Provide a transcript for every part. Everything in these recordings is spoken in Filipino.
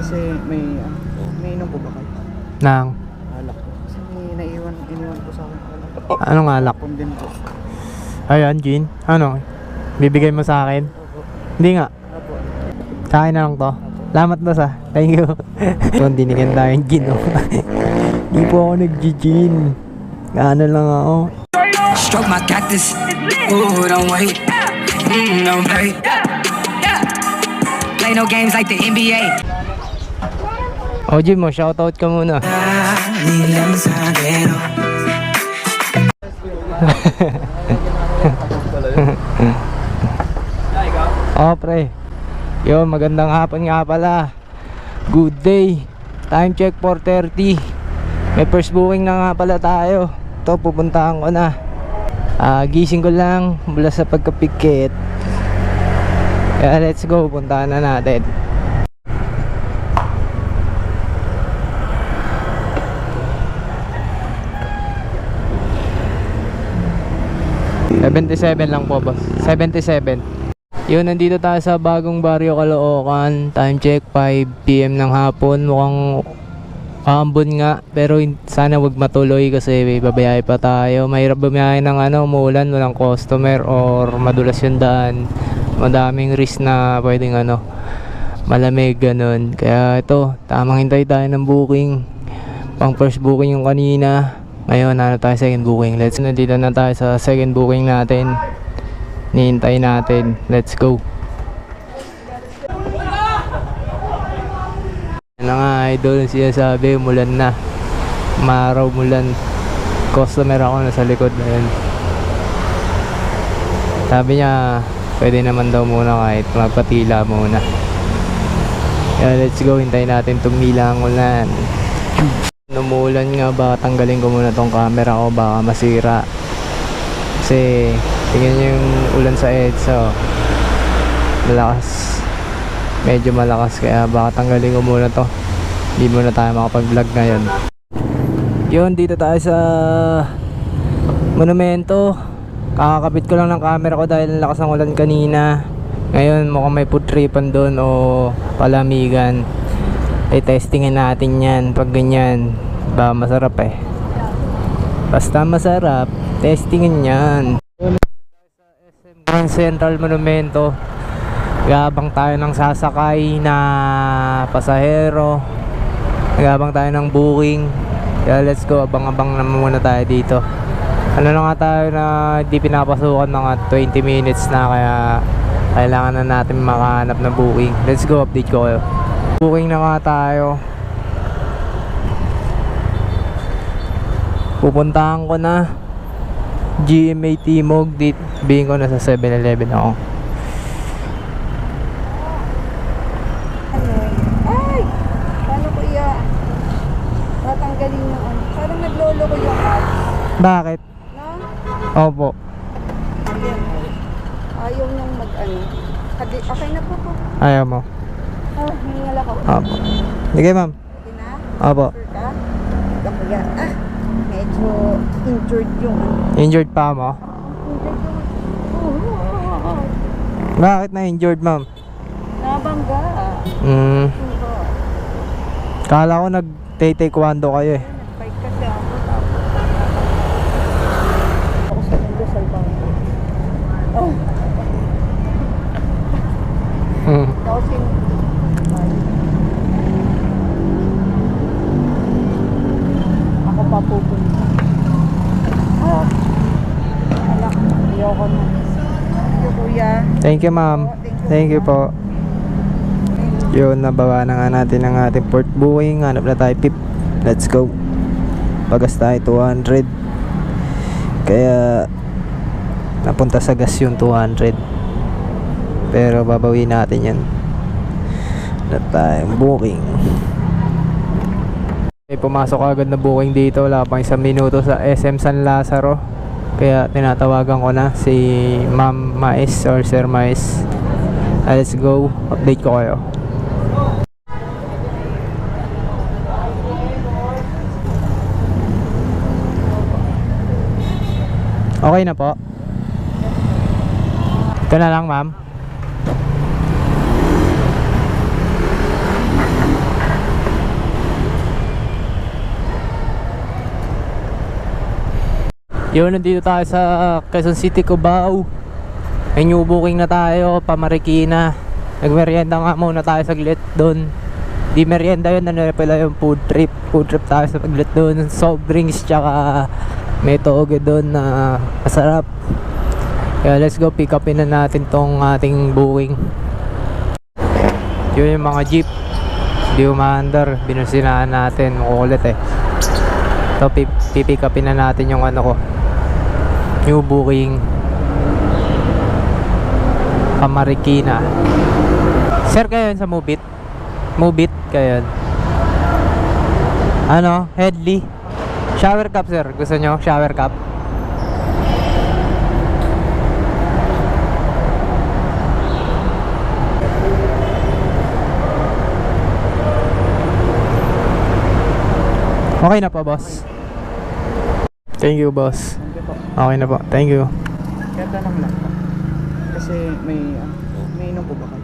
Kasi may inom po ba kayo? Nang? Alak po. Kasi iniwan po sa akin alak. Anong alak? Din po. Ayan, Gin. Ano? Bibigay mo sa akin? Opo. Hindi nga. Opo. Sa akin na lang to. Salamat boss ah. Thank you. Kung dinigyan tayong gin oh. Di po ako nag-gin. Ano lang ako. Stroke my cactus. Ooh, don't wait. Don't play. Play no games like the NBA. Oh Jim mo, shoutout ka muna. Oh pre. Yo, magandang hapon nga pala. Good day. Time check 4:30. May first booking na nga pala tayo. Ito, pupuntahan ko na. Gising ko lang mula sa pagkapikit. Kaya let's go, puntahan na natin. $77 lang po boss. 77. Yun, nandito tayo sa bagong baryo Caloocan. Time check 5 PM ng hapon. Mukhang ambon nga, pero sana wag matuloy kasi babayay pa tayo. Mahirap bumiyahe ng umuulan, walang customer or madulas yung daan. Madaming risk na pwedeng malamig ganun. Kaya ito, tamang hintay tayo ng booking. Pang first booking yung kanina. Ngayon tayo second booking. Nandito na tayo sa second booking natin. Nihintay natin. Let's go. Yan na nga idol, siya sabi mulan na. Maraw mulan. Customer ako nasa likod na yun. Sabi niya pwede naman daw muna kahit magpatila muna. Kaya let's go, hintayin natin tumila ang ulan. Numulan nga, baka tanggalin ko muna tong camera ko, baka masira. Kasi tingnan nyo yung ulan sa EDSA. Malakas. Medyo malakas, kaya baka tanggalin ko muna to. Hindi muna tayo makapag-vlog ngayon. Yun, dito tayo sa monumento. Kakakabit ko lang ng camera ko dahil lakas ng ulan kanina. Ngayon mukhang may food tripan doon o palamigan. Ay testingin natin yan pag ganyan. Ba masarap eh. Basta masarap, testingin yan. Grand Central Monumento. Gabang tayo ng sasakay na pasahero. Gabang tayo ng booking. Kaya let's go, abang-abang naman muna tayo dito. Ano na nga tayo na di pinapasukan, mga 20 minutes na, kaya kailangan na natin makahanap ng booking. Let's go, update ko kayo. Booking na nga tayo. Pupuntahan ko na GMA Timog. Bingin ko na sa 7-Eleven ako. Ay! Paano ko tatanggalin yung parang naglolo ko yung ads. Bakit? No? Opo. Ayan. Ayaw nang okay na po. Ayaw mo? Oh, hingal ako. Opo. Sige ma'am. Okay na? Opo. Sure ka? Kaya, medyo injured yung Injured pa mo? Injured yung Bakit na injured ma'am? nabangga. Kala ko nag-taekwondo kayo eh. Nag-bike kasi ako. Ako sa mundo, salbangga. Oh. Ako pa pupunta. Alak, ayoko na. Thank you, kuya. Thank you ma'am. Thank you po. Yun, nababa na nga natin ang ating port booking. Hanap na tayo pip. Let's go. Pagas tayo 200. Kaya napunta sa gas yung 200. Pero babawin natin yan. Hanap tayong booking. Pumasok agad na booking dito. Wala pang 1 minuto sa SM San Lazaro. Kaya tinatawagan ko na si Ma'am Mais or Sir Mais. Let's go, update ko kayo. Okay na po. Ito na lang ma'am. Yun, nandito tayo sa Quezon City, Cubao. May new booking na tayo, pa Marikina. Nagmerienda nga muna tayo saglit doon. Di merienda yun, ano pala yung food trip. Food trip tayo sa saglit doon. Soft drinks tsaka may toge doon na masarap. Kaya let's go, pick upin na natin tong ating booking. Yun yung mga jeep. Di umaandar, binusinaan natin. Makulit eh. So pipick upin na natin yung ano ko, new booking Pamarikina. Sir, kayo yun sa Mubit? Mubit kayo yun? Ano? Headley? Shower cup, sir. Gusto nyo? Shower cup? Okay na po, boss. Thank you, boss. Thank you po. Okay na po. Thank you. Kaya tanong lang po. Kasi may inom po ba kayo?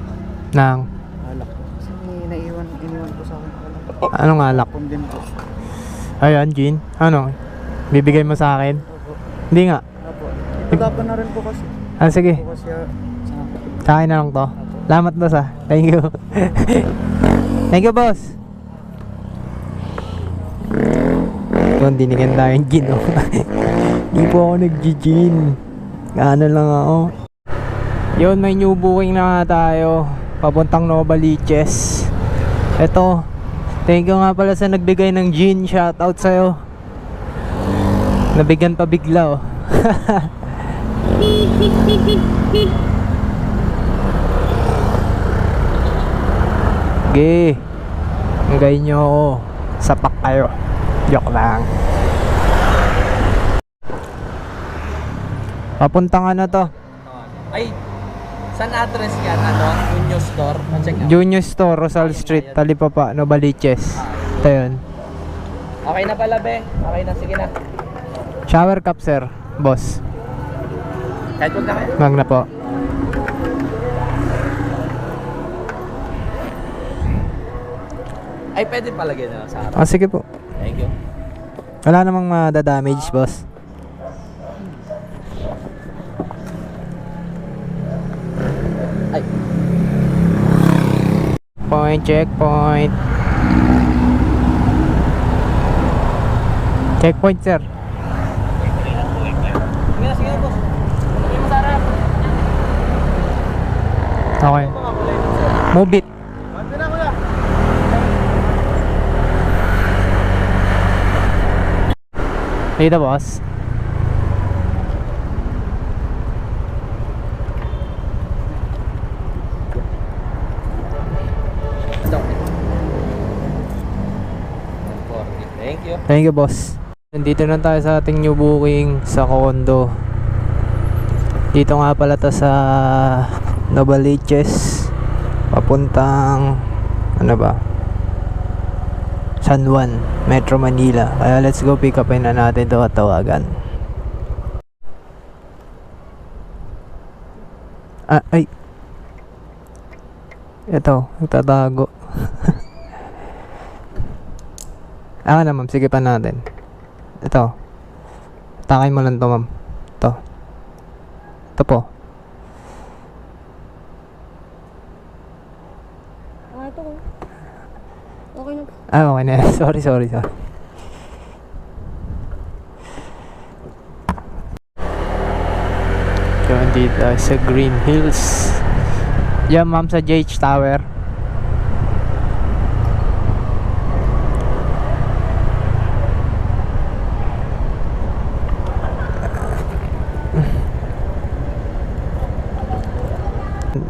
Nang, Alak po. Kasi iniwan po sa akin alak. anong alak? Pum din po. Ayan, Jean. Ano? Bibigay mo sa akin? Opo. Hindi nga. Opo. Pagkapon na rin po kasi. Ah, sige. Po kasi sa akin. Sa akin na lang to. Salamat, boss, ah. Thank you. Thank you, boss. Doon, dinigan tayo yung gin, oh. Di po ako nag-gin. Ano lang ako. Yun, may new booking na nga tayo. Papuntang Novaliches. Eto, thank you nga pala sa nagbigay ng gin. Shoutout sa'yo. Nabigyan pa bigla, oh. Okay. Hanggayin nyo ako. Sapak kayo. Joke lang. Papuntang ano to? Ay, saan address yan? Ano? Junior Store? Check out. Junior Store, Rosal Street, Talipapa, Novaliches. Ito yun. Okay na pala, be. Okay na, sige na. Shower cup, sir. Boss. Kahit huwag na kayo. Wag na po. Ay, pwede palagay na lang sa harap. Ah, sige po. Thank you. Wala namang madadamage, boss. Ay. Checkpoint. Checkpoint, sir. Sige na, boss. Sige mo sa harap. Okay. Move it. Dito, boss. Thank you. Thank you, boss. Nandito na tayo sa ating new booking sa condo. Dito nga pala to sa Novaliches. Papuntang ano ba? San Juan, Metro Manila. Kaya let's go, pick upin na natin ito at tawagan. Ah, ay. Ito, nagtatago. Na ma'am, sige pa natin. Ito. Takay mo lang to, ma'am. Ito. Ito po. Ito ko. Okay na. Okay na. Sorry. Yun, dito sa Green Hills. Yan, ma'am, sa JH Tower.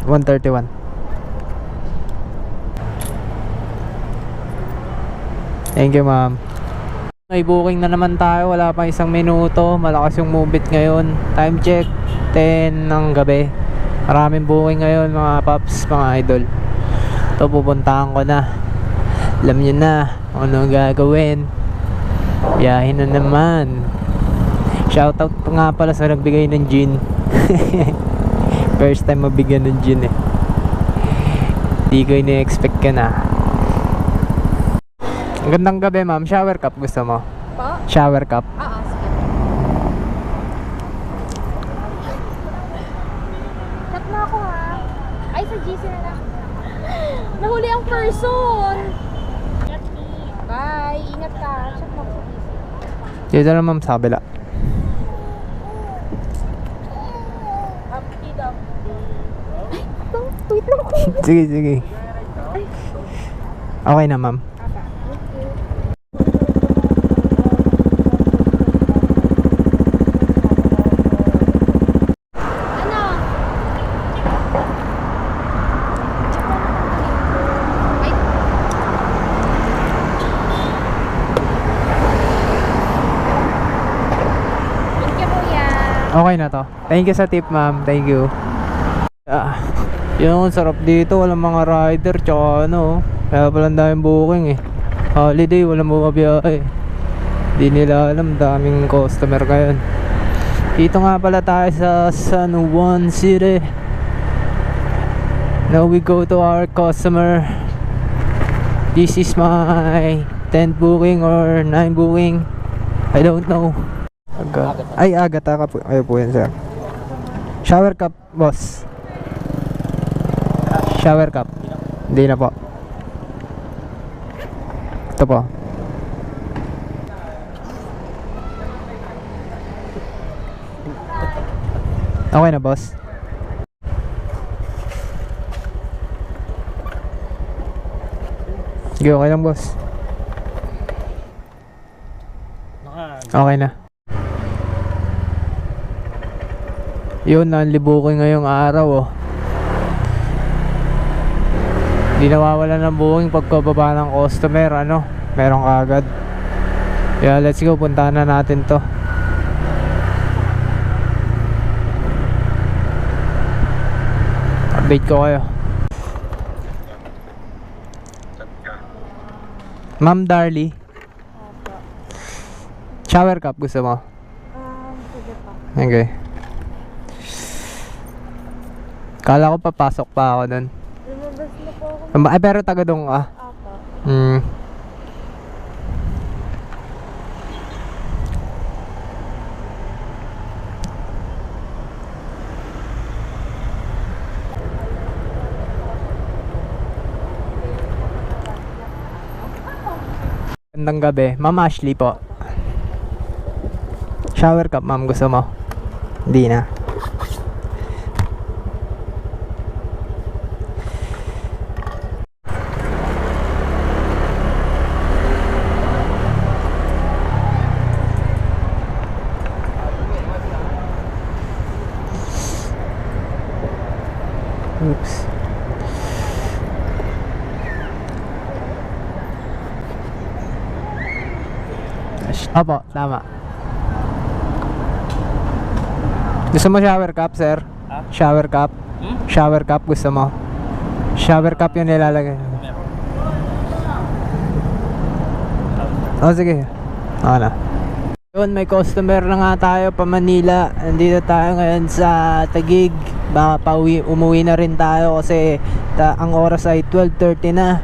$131. Thank you, ma'am. May booking na naman tayo. Wala pa isang minuto. Malakas yung Mubit ngayon. Time check 10 ng gabi. Maraming booking ngayon, mga paps, mga idol. Ito, pupuntahan ko na. Alam nyo na kung ano gagawin. Biyahin na naman. Shoutout nga pala sa nagbigay ng gin. First time mabigyan ng gin eh. Di ko ina-expect ka na. Ang gandang gabi, ma'am. Shower cup gusto mo? Pa? Shower cup. Sige. person. Bye. Ingat ka. Check mo. Dito na ma'am sa kabila. Happy daw. Wait lang. Sige, sige. Okay na ma'am. Okay na to. Thank you sa tip ma'am. Thank you. Yun, sarap dito. Walang mga rider. Tsaka ano. Kaya palang daming booking eh. Holiday. Walang bumabiyahe. Di nila alam. Daming customer ngayon. Dito nga pala tayo sa San Juan City. Now we go to our customer. This is my 10th booking or 9 booking. I don't know. Ay, Agata ka po. Ayaw po yan, sir. Shower cup, boss. Shower cup. Hindi na po. Ito po. Okay na, boss. Sige, okay lang, boss. Okay na. Yun, nanlibukin ngayong araw oh. Di nawawala ng booking pagkababa ng customer, ano, meron kaagad. Yeah, let's go, puntahan na natin to. Update ko kayo. Ma'am Darlie, shower cup gusto mo? Sige pa. Okay. Kala ko papasok pa ako dun. Lumabas na po ako. Ay, pero taga dong ka. Apa. Gandang gabi. Ma'am Ashley po. Shower cup, ma'am. Gusto mo? Hindi na. Oops. Opo, tama. Gusto mo shower cup, sir? Shower cup? Shower cup gusto mo? Shower cup yung nilalagay. Oh, sige. Okay na. Yun, may customer na nga tayo pa Manila. Nandito tayo ngayon sa Taguig. Baka umuwi na rin tayo kasi ang oras ay 12:30 na.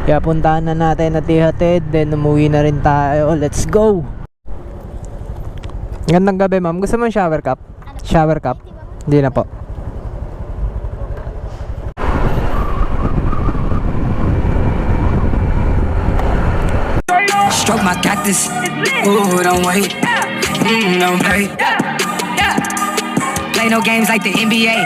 Kaya puntahan na natin at ihatid. Then umuwi na rin tayo. Let's go! Gandang gabi, ma'am. Gusto mo yung shower cup? Shower cup? Hindi na po. Stroke my cactus. Ooh, don't wait. Don't play. Play no games like the NBA.